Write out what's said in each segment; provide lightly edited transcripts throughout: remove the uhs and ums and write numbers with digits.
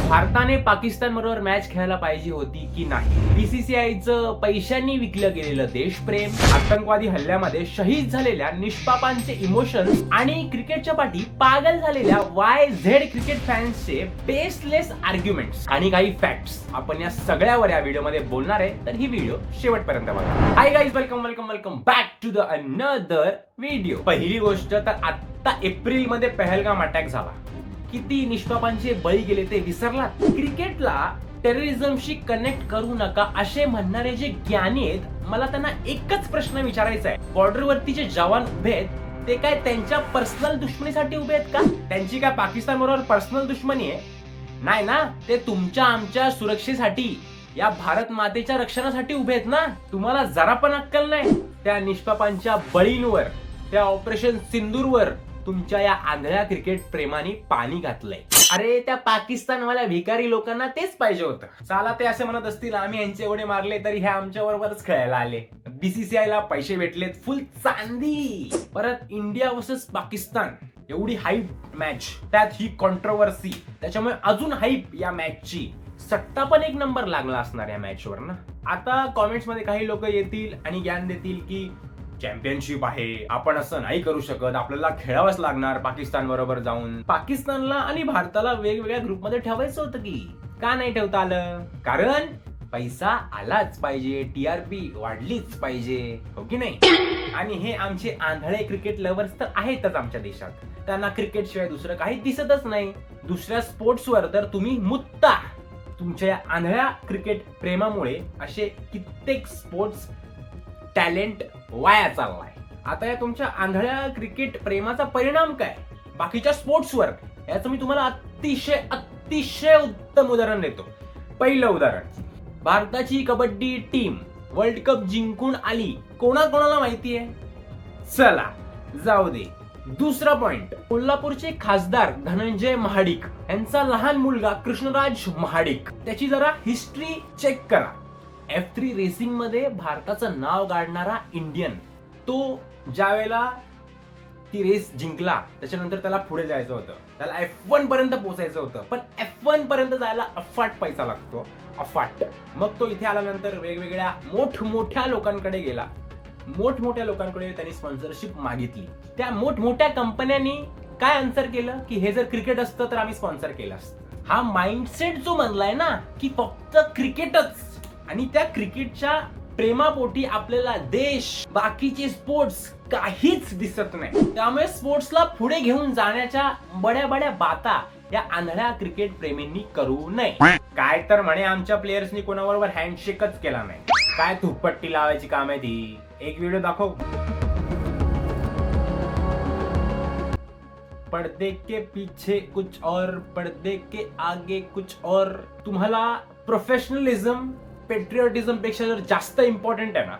भारताने पाकिस्तान बरोबर मॅच खेळायला पाहिजे होती की नाही? बीसीसीआयचं पैशांनी विकलं गेलेलं देशप्रेम, आतंकवादी हल्ल्यामध्ये शहीद झालेल्या निष्पापांचे इमोशन्स आणि क्रिकेटच्या पाठी पागल झालेल्या YZ क्रिकेट फॅन्सचे बेसलेस आर्ग्युमेंट्स आणि काही फॅक्ट्स आपण या सगळ्यावर या व्हिडिओमध्ये बोलणार आहे. तर ही व्हिडिओ शेवटपर्यंत बघा. Hi guys, welcome welcome welcome back to the another video. पहिली गोष्ट तर आता एप्रिल मध्ये पहलगाम अटॅक झाला. किती निष्पापांचे बळी गेले ते विसरलात? क्रिकेटला टेररिझमशी कनेक्ट करू नका असे म्हणणारे जे ज्ञानी आहेत, मला त्यांना एकच प्रश्न विचारायचा आहे. बॉर्डरवरती जे जवान उभे आहेत ते काय त्यांच्या पर्सनल दुश्मनीसाठी उभे आहेत का? त्यांची काय पाकिस्तान बरोबर पर्सनल दुश्मनी आहे? नाही ना, ते तुमच्या आमच्या सुरक्षेसाठी, या भारत मातेच्या रक्षणासाठी उभे आहेत ना. तुम्हाला जरा पण अक्कल नाही? त्या निष्पापांच्या बळींवर, त्या ऑपरेशन सिंदूरवर तुमच्या या आंधळ्या क्रिकेट प्रेमाने पाणी घातलंय. अरे त्या पाकिस्तानवाल्या भिकारी लोकांना तेच पाहिजे होतं. चला, ते असे म्हणत असतील आम्ही यांचे एवढे मारले तरी हे आमच्या बरोबरच खेळायला आले. बीसीसीआय ला पैसे भेटलेत फुल चांदी. परत इंडिया वर्सेस पाकिस्तान, एवढी हाईप मॅच, त्यात ही कॉन्ट्रोवर्सी, त्याच्यामुळे अजून हाईप या मॅचची. सट्टा पण एक नंबर लागला असणार या मॅचवर ना. आता कॉमेंट्स मध्ये काही लोक येतील आणि ज्ञान देतील की चॅम्पियनशिप आहे, आपण असं नाही करू शकत, आपल्याला खेळावंच लागणार पाकिस्तान बरोबर जाऊन. पाकिस्तानला आणि भारताला वेगवेगळ्या ग्रुपमध्ये ठेवायचं होतं की का नाही ठेवता आलं? कारण पैसा आलाच पाहिजे, टीआरपी वाढलीच पाहिजे, हो की नाही? आणि हे आमचे आंधळे क्रिकेट लव्हर्स तर आहेतच आमच्या देशात. त्यांना क्रिकेट शिवाय दुसरं काही दिसतच नाही. दुसऱ्या स्पोर्ट्सवर तर तुम्ही मुत्ता. तुमच्या या आंधळ्या क्रिकेट प्रेमामुळे असे कित्येक स्पोर्ट्स टॅलेंट वाया चाललाय. आता या तुमच्या आंधळ्या क्रिकेट प्रेमाचा परिणाम काय बाकीच्या स्पोर्ट्सवर, याचं मी तुम्हाला अतिशय उत्तम उदाहरण देतो. पहिलं उदाहरण, भारताची कबड्डी टीम वर्ल्ड कप जिंकून आली, कोणाकोणाला माहितीये? चला जाऊ दे. दुसरा पॉइंट, कोल्हापूरचे खासदार धनंजय महाडिक यांचा लहान मुलगा कृष्णराज महाडिक, त्याची जरा हिस्ट्री चेक करा. F3 रेसिंग मध्ये भारताचं नाव गाडणारा इंडियन, तो ज्यावेळेला ती रेस जिंकला त्याच्यानंतर त्याला पुढे जायचं होतं, त्याला F1 पर्यंत पोहोचायचं होतं. पण F1 पर्यंत जायला अफाट पैसा लागतो, अफाट. मग तो इथे आल्यानंतर वेगवेगळ्या मोठमोठ्या लोकांकडे गेला, मोठमोठ्या लोकांकडे त्यांनी स्पॉन्सरशिप मागितली. त्या मोठमोठ्या कंपन्यांनी काय आन्सर केलं की हे जर क्रिकेट असतं तर आम्ही स्पॉन्सर केलं असतं. हा माइंडसेट जो बनलाय ना की फक्त क्रिकेटच, आणि त्या क्रिकेटच्या प्रेमापोटी आपल्याला देश, बाकीचे स्पोर्ट्स काहीच दिसत नाही. त्यामुळे स्पोर्ट्सला पुढे घेऊन जाण्याच्या बड्या बड्या बाता या आंधळ्या क्रिकेट प्रेमींनी करू नये. काय तर म्हणे आमच्या प्लेयर्सनी कोणाबरोबर हँडशेकच केला नाही. काय धुपपट्टी लावायची काम आहे ती? एक व्हिडिओ दाखव. पर्दे के पीछे कुछ और, पर्दे के आगे कुछ और. तुम्हाला प्रोफेशनलिझम पेट्रियटिझम पेक्षा जर जास्त इम्पॉर्टंट आहे ना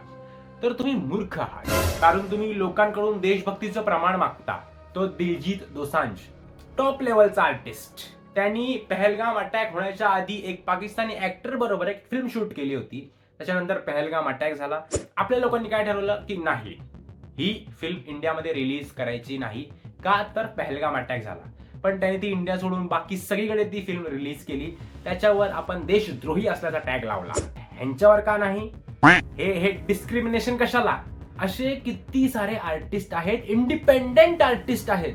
तर तुम्ही मूर्ख आहात. कारण तुम्ही लोकांकडून देशभक्तीचं प्रमाण मागता. तो दिलजीत दोसांझ, टॉप लेवलचा आर्टिस्ट, त्यांनी पहलगाम अटॅक होण्याच्या आधी एक पाकिस्तानी ऍक्टर बरोबर एक फिल्म शूट केली होती. त्याच्यानंतर पहलगाम अटॅक झाला. आपल्या लोकांनी काय ठरवलं की नाही, ही फिल्म इंडियामध्ये रिलीज करायची नाही. का तर पहलगाम अटॅक झाला. पण त्याने ती इंडिया सोडून बाकी सगळीकडे ती फिल्म रिलीज केली. त्याच्यावर आपण देशद्रोही असल्याचा टॅग लावला. ह्यांच्यावर का नाही? हे डिस्क्रिमिनेशन कशाला? असे किती सारे आर्टिस्ट आहेत, इंडिपेंडेंट आर्टिस्ट आहेत,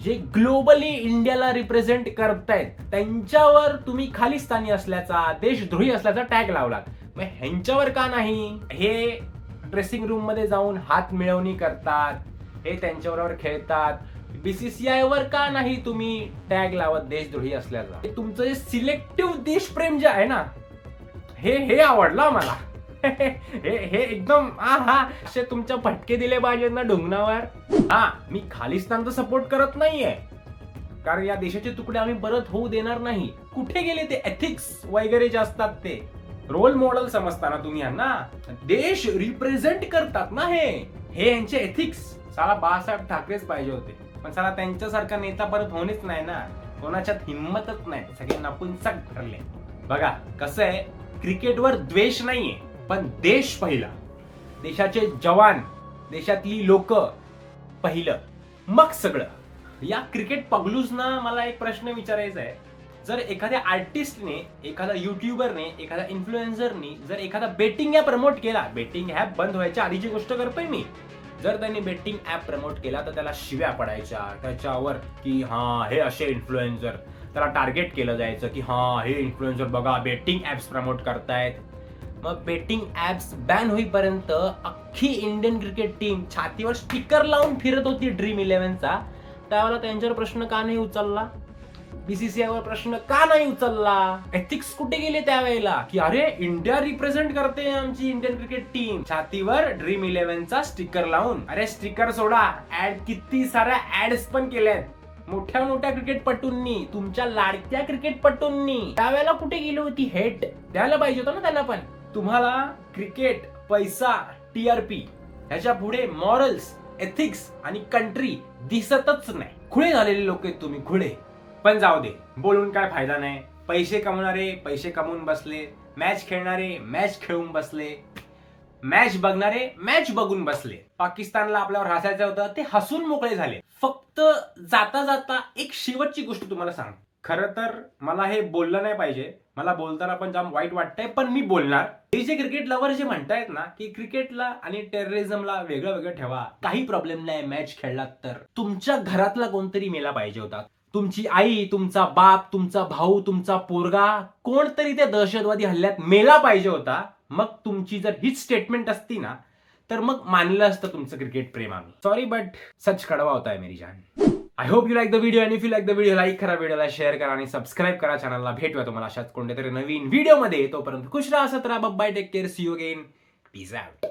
जे ग्लोबली इंडियाला रिप्रेझेंट करतायत. त्यांच्यावर तुम्ही खालिस्तानी असल्याचा, देशद्रोही असल्याचा टॅग लावलात. मग ह्यांच्यावर का नाही? हे ड्रेसिंग रूम मध्ये जाऊन हात मिळवणी करतात, हे त्यांच्याबरोबर खेळतात. बीसीसीआय वर का नाही तुम्ही टॅग लावत देशद्रोही असल्याचा? तुमचं जे सिलेक्टिव्ह देशप्रेम जे आहे ना, हे आवडलं मला. हे एकदम असे तुमच्या फटके दिले पाहिजेत ना ढुंगणावर. मी खालिस्तानचा सपोर्ट करत नाहीये, कारण या देशाचे तुकडे आम्ही परत होऊ देणार नाही. कुठे गेले ते एथिक्स वगैरे जे असतात ते? रोल मॉडेल समजताना तुम्ही यांना, देश रिप्रेझेंट करतात ना हे यांचे एथिक्स. साला बाळासाहेब ठाकरेच पाहिजे होते, पण साला त्यांच्यासारखा नेता परत होणेच नाही ना. कोणाच्यात हिंमतच नाही, सगळे नपुंसक ठरले. बघा कसं आहे, क्रिकेटवर द्वेष नाहीये, पण देश पहिला, देशाचे जवान, देशातली लोक पहिलं, मग सगळं. या क्रिकेट पगलूजना मला एक प्रश्न विचारायचा आहे. जर एखाद्या आर्टिस्टने, एखादा युट्यूबरने, एखाद्या इन्फ्लुएन्सरनी जर एखादा बेटिंग ॲप प्रमोट केला, बेटिंग ॲप बंद व्हायच्या आधीची गोष्ट करतोय मी, जर त्यांनी बेटिंग ॲप प्रमोट केला तर त्याला शिव्या पडायच्या त्याच्यावर, की हा हे असे इन्फ्लुएन्सर, त्याला टार्गेट केलं जायचं की हा हे इन्फ्लुएन्सर बघा बेटिंग ॲप्स प्रमोट करतायत. मग बेटिंग ॲप्स बॅन होईपर्यंत अख्खी इंडियन क्रिकेट टीम छातीवर स्टिकर लावून फिरत होती ड्रीम 11चा. त्यावेळेला त्यांच्यावर प्रश्न का नाही उचलला? बीसीसीआयवर प्रश्न का नाही उचलला? एथिक्स कुठे गेले त्यावेळेला, की अरे इंडिया रिप्रेझेंट करते आमची इंडियन क्रिकेट टीम, छातीवर ड्रीम 11चा स्टिकर लावून. अरे स्टिकर सोडा, ऍड किती साऱ्या ऍड्स पण केल्यात मोठ्या मोठ्या क्रिकेटपटूंनी, तुमच्या लाडक्या क्रिकेटपटूंनी. त्यावेळेला कुठे गेली होती हेट? द्यायला पाहिजे होतं ना त्यांना पण. तुम्हाला क्रिकेट, पैसा, टीआरपी ह्याच्या पुढे मॉरल्स, एथिक्स आणि कंट्री दिसतच नाही. खुळे झालेले लोक आहेत तुम्ही, खुळे. पण जाऊ दे, बोलून काय फायदा नाही. पैसे कमवणारे पैसे कमवून बसले, मॅच खेळणारे मॅच खेळून बसले, मॅच बघणारे मॅच बघून बसले. पाकिस्तानला आपल्यावर हसायचं होतं, ते हसून मोकळे झाले. फक्त जाता जाता एक शेवटची गोष्ट तुम्हाला सांग. खरं तर मला हे बोललं नाही पाहिजे, मला बोलताना पण जाम वाईट वाटतंय, पण मी बोलणार. हे जे क्रिकेट लवर जे म्हणतायत ना की क्रिकेटला आणि टेररिझमला वेगळं वेगळं ठेवा, काही प्रॉब्लेम नाही मॅच खेळलात तर. तुमच्या घरातला कोणतरी मेला पाहिजे होता. तुमची आई, तुमचा बाप, तुमचा भाऊ, तुमचा पोरगा, कोणतरी त्या दहशतवादी हल्ल्यात मेला पाहिजे होता. मग तुमची जर हीच स्टेटमेंट असती ना तर मग मानलं असतं तुमचं क्रिकेट प्रेम. आम्ही सॉरी बट सच कड़वा होता है मेरी जान. I hope you like the video, आणि if you like the video like करा, व्हिडिओला शेअर करा आणि सबस्क्राईब करा चॅनलला. भेटूया तुम्हाला अशाच कोणत्या तरी नवीन व्हिडिओमध्ये. तोपर्यंत खुश राहा, असत राहा. Bye, take care, see you again, peace out.